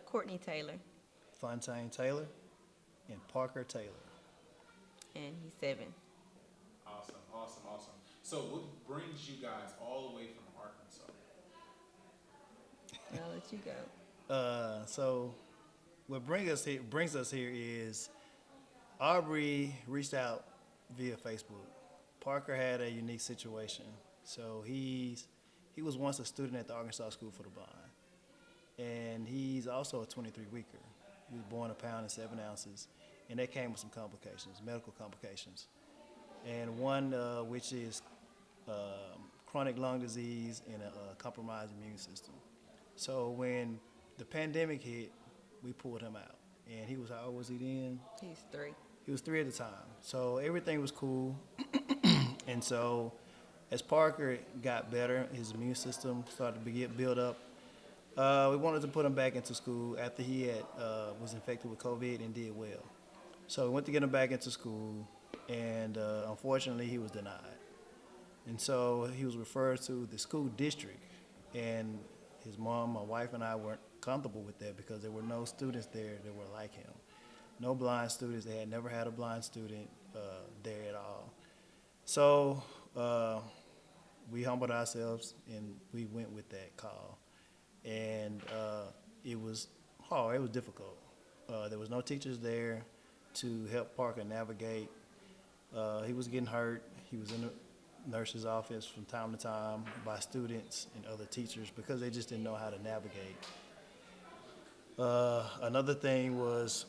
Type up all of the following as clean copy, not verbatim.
Courtney Taylor, Fontaine Taylor, and Parker Taylor. and he's 7. Awesome, awesome, awesome. So, what brings you guys all the way from Arkansas? I'll let you go. So what brings us here is Aubrey reached out via Facebook. Parker had a unique situation. So he was once a student at the Arkansas School for the Blind, and he's also a 23 weeker. He was born a pound and 7 ounces, and that came with some complications, medical complications, and one which is chronic lung disease and a compromised immune system. So when the pandemic hit, we pulled him out, and he was how old was he then? He's 3. He was 3 at the time. So everything was cool. And so as Parker got better, his immune system started to get built up. We wanted to put him back into school after he had was infected with COVID and did well. So we went to get him back into school, and unfortunately he was denied. And so he was referred to the school district, and his mom, my wife, and I weren't comfortable with that because there were no students there that were like him. No blind students. They had never had a blind student there at all. So we humbled ourselves and we went with that call. And it was hard. It was difficult. There was no teachers there to help Parker navigate. He was getting hurt. He was in the nurse's office from time to time by students and other teachers because they just didn't know how to navigate. Another thing was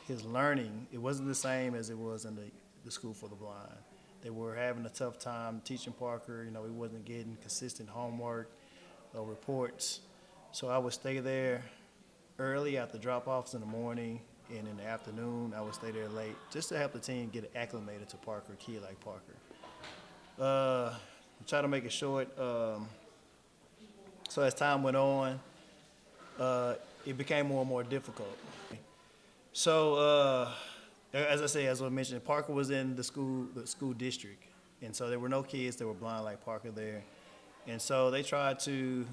his learning. It wasn't the same as it was in the school for the blind. They were having a tough time teaching Parker. You know, he wasn't getting consistent homework or reports. So I would stay there early after drop-offs in the morning, and in the afternoon I would stay there late just to help the team get acclimated to Parker, a kid like Parker. Try to make it short. So as time went on, it became more and more difficult. So as I mentioned, Parker was in the school district, and so there were no kids that were blind like Parker there, and so they tried to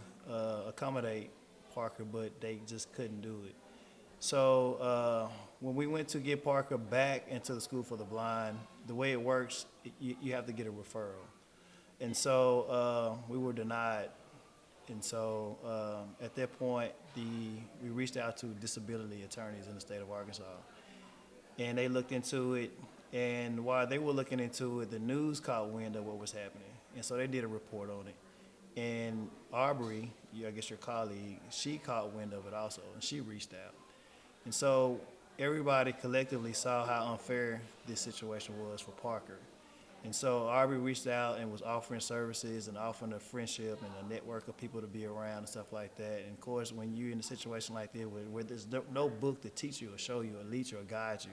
accommodate Parker, but they just couldn't do it. So when we went to get Parker back into the school for the blind, the way it works, you have to get a referral, and so we were denied. And so at that point, we reached out to disability attorneys in the state of Arkansas, and they looked into it. And while they were looking into it, the news caught wind of what was happening, and so they did a report on it. And Aubrey, I guess your colleague, she caught wind of it also, and she reached out. And so everybody collectively saw how unfair this situation was for Parker. And so Aubrey reached out and was offering services and offering a friendship and a network of people to be around and stuff like that. And of course, when you're in a situation like that where there's no book to teach you or show you or lead you or guide you,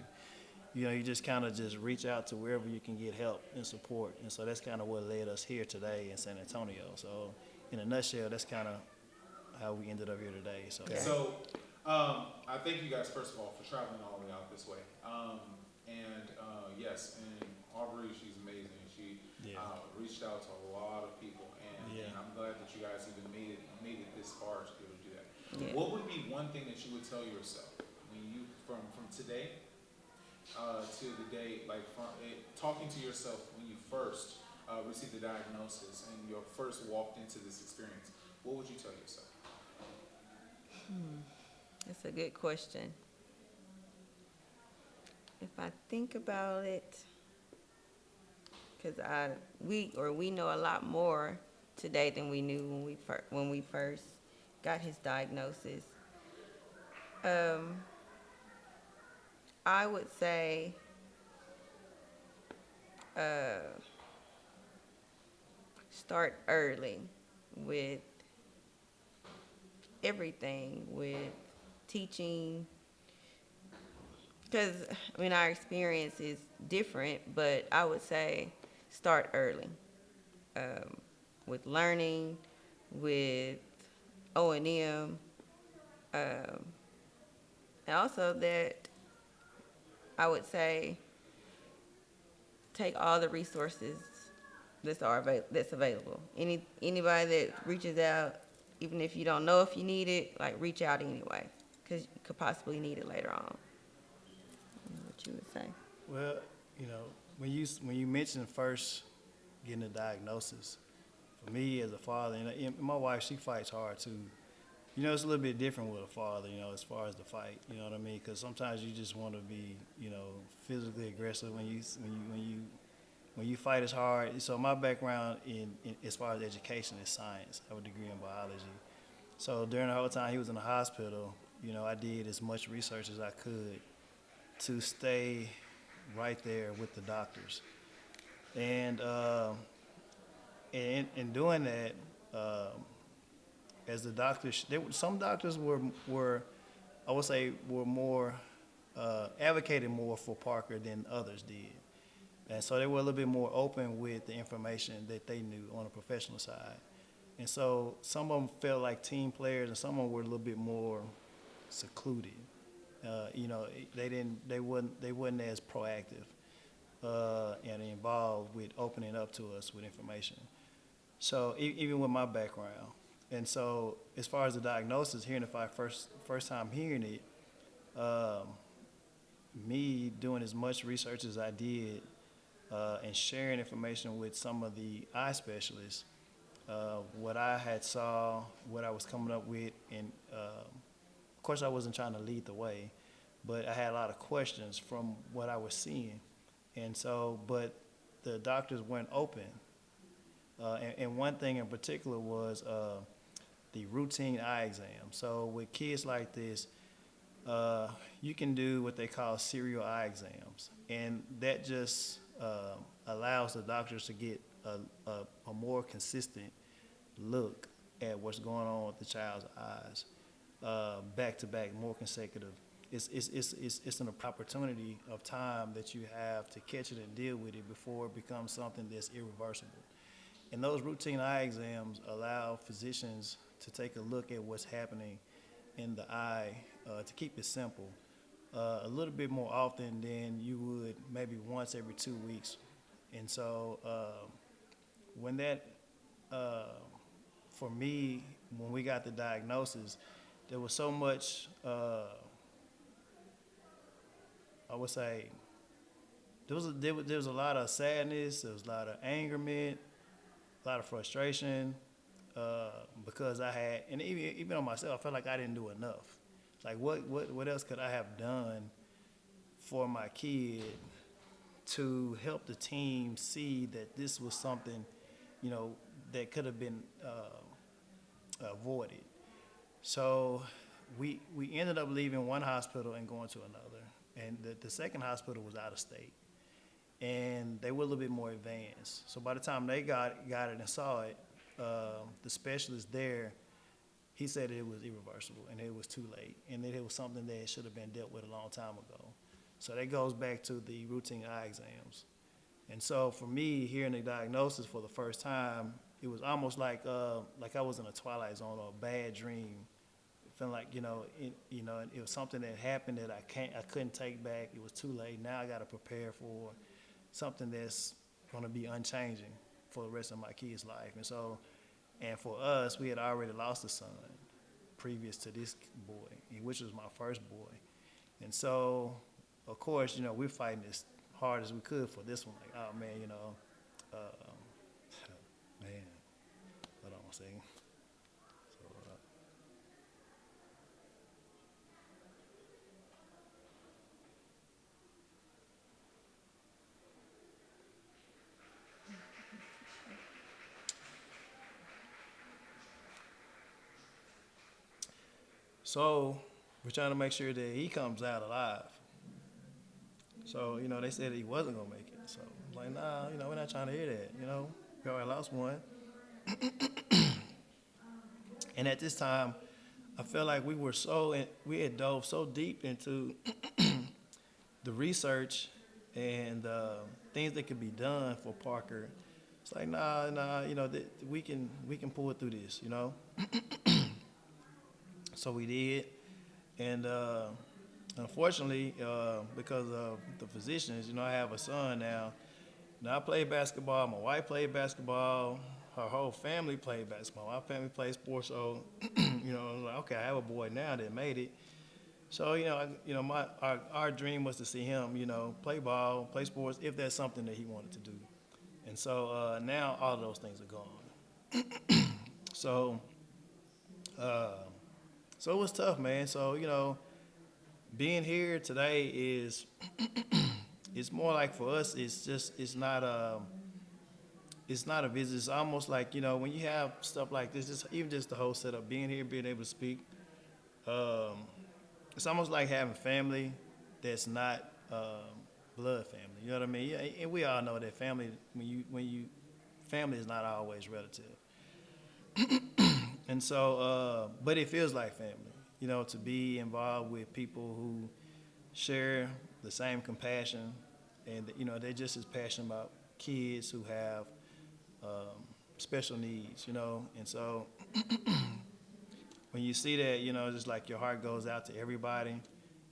you know, you just kind of just reach out to wherever you can get help and support. And so that's kind of what led us here today in San Antonio. So in a nutshell, that's kind of how we ended up here today. So, Yeah. So, I thank you guys first of all for traveling all the way out this way. Yes, and Aubrey, she's amazing. She Yeah. reached out to a lot of people, Yeah. and I'm glad that you guys even made it this far to be able to do that. Yeah. What would be one thing that you would tell yourself when you from today to the day, like talking to yourself when you first received the diagnosis and you first walked into this experience? What would you tell yourself? That's a good question. If I think about it, because we know a lot more today than we knew when we first got his diagnosis. I would say start early with everything, with teaching, because I mean our experience is different, but I would say start early with learning, with O&M, and also that I would say take all the resources that's available. Anybody that reaches out, even if you don't know if you need it, like reach out anyway, because you could possibly need it later on. What you would say? Well, you know, when you mentioned first getting a diagnosis, for me as a father, and my wife, she fights hard too. You know, it's a little bit different with a father, you know, as far as the fight. You know what I mean? Because sometimes you just want to be, you know, physically aggressive when you fight as hard. So my background in as far as education is science. I have a degree in biology. So during the whole time he was in the hospital, you know, I did as much research as I could to stay right there with the doctors. And in doing that, as the doctors, some doctors were I would say were more advocated more for Parker than others did, and so they were a little bit more open with the information that they knew on the professional side. And so some of them felt like team players, and some of them were a little bit more secluded. You know, they wasn't as proactive and involved with opening up to us with information. So even with my background, and so as far as the diagnosis, hearing if I first time hearing it, um, me doing as much research as I did and sharing information with some of the eye specialists, what I had saw, what I was coming up with, and of course I wasn't trying to lead the way, but I had a lot of questions from what I was seeing, and so but the doctors weren't open. And one thing in particular was the routine eye exam. So with kids like this, you can do what they call serial eye exams, and that just allows the doctors to get a more consistent look at what's going on with the child's eyes, back to back, more consecutive. It's an opportunity of time that you have to catch it and deal with it before it becomes something that's irreversible. And those routine eye exams allow physicians to take a look at what's happening in the eye, to keep it simple, a little bit more often than you would maybe once every 2 weeks. And so when that, for me, when we got the diagnosis, there was so much, I would say, there was a lot of sadness, there was a lot of angerment, a lot of frustration, because I had, and even on myself, I felt like I didn't do enough. Like what else could I have done for my kid to help the team see that this was something, you know, that could have been avoided. So we ended up leaving one hospital and going to another, and the second hospital was out of state, and they were a little bit more advanced. So by the time they got it and saw it, the specialist there, he said it was irreversible and it was too late, and that it was something that should have been dealt with a long time ago. So that goes back to the routine eye exams. And so for me, hearing the diagnosis for the first time, it was almost like I was in a twilight zone or a bad dream. Feeling like, it was something that happened that I couldn't take back. It was too late. Now I got to prepare for something that's going to be unchanging for the rest of my kid's life. And so, and for us, we had already lost a son previous to this boy, which was my first boy. And so, of course, we're fighting as hard as we could for this one. Like, oh man, man, hold on one second. So, So we're trying to make sure that he comes out alive. So, they said he wasn't gonna make it. So I'm like, nah, we're not trying to hear that, We already lost one. And at this time, I felt like we had dove so deep into the research and things that could be done for Parker. It's like, nah, we can pull it through this. So we did, and unfortunately, because of the physicians, I have a son now. Now I play basketball. My wife played basketball. her whole family played basketball. My family played sports, so I was like, okay, I have a boy now that made it. So our dream was to see him, play ball, play sports, if that's something that he wanted to do. And so now all of those things are gone. So uh, so it was tough, man. So being here today is it's more like for us. It's not a visit. It's almost like when you have stuff like this, just even just the whole setup, being here, being able to speak. Um, it's almost like having family that's not blood family. You know what I mean? Yeah, and we all know that family family is not always relative. And so, but it feels like family. To be involved with people who share the same compassion, and they're just as passionate about kids who have special needs. And so when you see that, just like your heart goes out to everybody,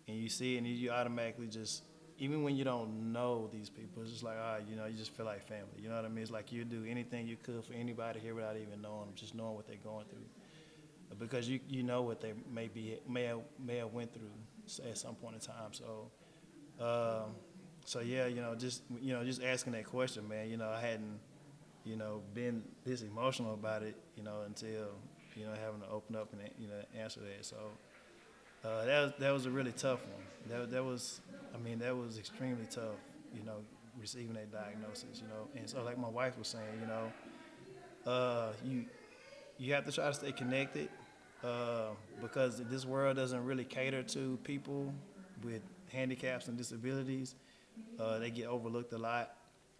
and you see it, and you automatically just, even when you don't know these people, it's just like, you just feel like family. You know what I mean? It's like you do anything you could for anybody here without even knowing them, just knowing what they're going through, because you know what they may have went through at some point in time. Um, so yeah, just asking that question, man. I hadn't been this emotional about it, until having to open up and answer that. So that was a really tough one. That was, I mean, that was extremely tough. Receiving that diagnosis. And so like my wife was saying, you have to try to stay connected, because this world doesn't really cater to people with handicaps and disabilities. They get overlooked a lot,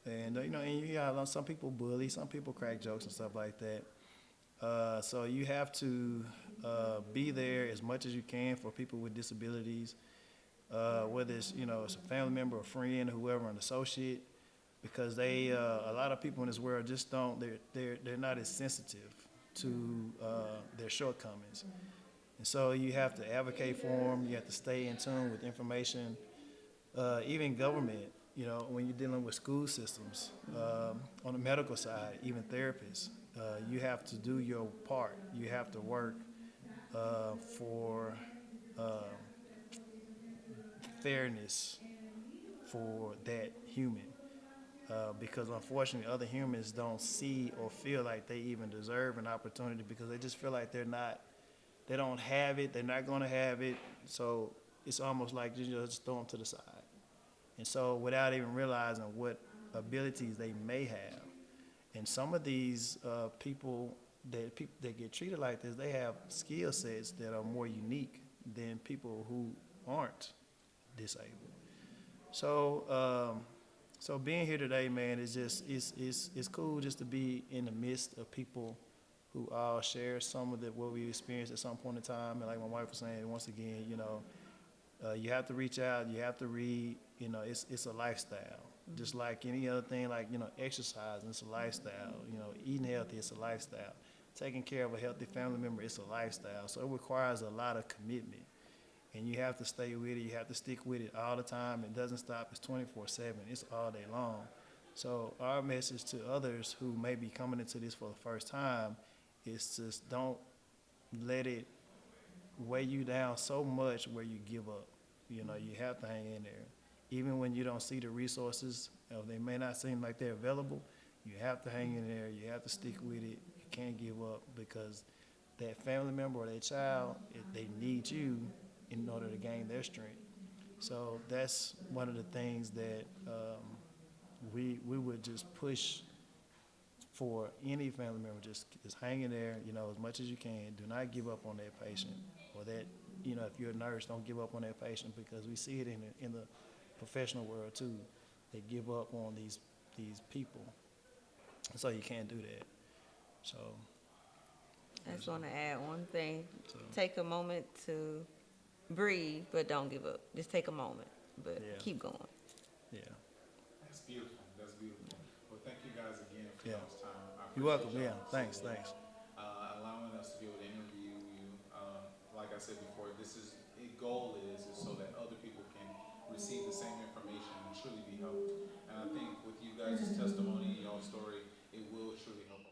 and and you have some people bully, some people crack jokes and stuff like that. So you have to be there as much as you can for people with disabilities, whether it's a family member, a friend, whoever, an associate, because a lot of people in this world just don't, they're not as sensitive to their shortcomings. And so you have to advocate for them. You have to stay in tune with information, even government. When you're dealing with school systems, on the medical side, even therapists, you have to do your part. You have to work for uh, fairness for that human. Because unfortunately, other humans don't see or feel like they even deserve an opportunity, because they just feel like they don't have it, they're not going to have it. So it's almost like you just throw them to the side. And so without even realizing what abilities they may have. And some of these people that get treated like this, they have skill sets that are more unique than people who aren't disabled. So, so being here today, man, is just it's cool just to be in the midst of people who all share some of what we experienced at some point in time. And like my wife was saying, once again, you have to reach out, you have to read. It's a lifestyle, just like any other thing. Like exercising, it's a lifestyle. Eating healthy, it's a lifestyle. Taking care of a healthy family member, it's a lifestyle. So it requires a lot of commitment, and you have to stay with it. You have to stick with it all the time. It doesn't stop. It's 24/7. It's all day long. So our message to others who may be coming into this for the first time is just don't let it weigh you down so much where you give up. You have to hang in there. Even when you don't see the resources, they may not seem like they're available, you have to hang in there. You have to stick with it. You can't give up, because that family member or that child, they need you in order to gain their strength. So that's one of the things that we would just push for any family member. Just hang in there, as much as you can. Do not give up on that patient, or that, if you're a nurse, don't give up on that patient, because we see it in the professional world too. They give up on these people, so you can't do that. So, I just want to add one thing. so Take a moment to breathe, but don't give up. Just take a moment, but yeah, keep going. yeah, That's beautiful. That's beautiful. Well, thank you guys again for yeah. y'all's time. I You're appreciate welcome. Yeah, y'all thanks, so thanks. allowing us to be able to interview you. Like I said before, this is a goal is so that other people can receive the same information and truly be helped. And I think with you guys' testimony, y'all's story, it will truly help.